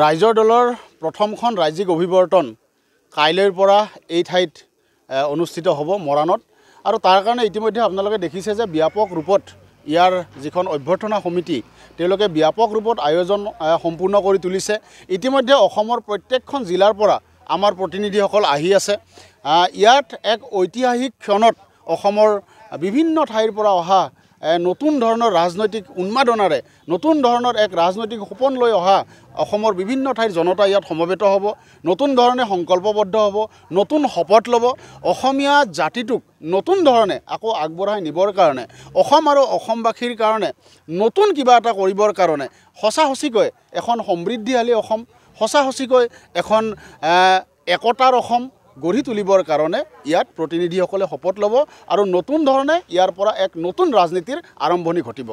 ৰাইজৰ দলৰ প্ৰথমখন ৰাজ্যিক অভিৱৰ্তন কাইলৈৰ পৰা এই ঠাইত অনুষ্ঠিত হ'ব মৰাণত আৰু তাৰ কাৰণে ইতিমধ্যে আপোনালোকে দেখিছে যে ব্যাপক ৰূপত ইয়াৰ যিখন অভ্যৰ্থনা সমিতি তেওঁলোকে ব্যাপক ৰূপত আয়োজন সম্পূৰ্ণ কৰি তুলিছে। ইতিমধ্যে অসমৰ প্ৰত্যেকখন জিলাৰ পৰা আমাৰ প্ৰতিনিধিসকল আহি আছে। ইয়াত এক ঐতিহাসিক ক্ষণত অসমৰ বিভিন্ন ঠাইৰ পৰা অহা নতুন ধৰণৰ ৰাজনৈতিক উন্মাদনাৰে নতুন ধৰণৰ এক ৰাজনৈতিক সপোন লৈ অহা অসমৰ বিভিন্ন ঠাইৰ জনতা ইয়াত সমবেত হ'ব, নতুন ধৰণে সংকল্পবদ্ধ হ'ব, নতুন শপত ল'ব, অসমীয়া জাতিটোক নতুন ধৰণে আকৌ আগবঢ়াই নিবৰ কাৰণে, অসম আৰু অসমবাসীৰ কাৰণে নতুন কিবা এটা কৰিবৰ কাৰণে সঁচা সঁচিকৈ এখন সমৃদ্ধিশালী অসম, সঁচা সঁচিকৈ এখন একতাৰ অসম গঢ়ি তুলিবৰ কাৰণে ইয়াত প্ৰতিনিধিসকলে শপত ল'ব আৰু নতুন ধৰণে ইয়াৰ পৰা এক নতুন ৰাজনীতিৰ আৰম্ভণি ঘটিব।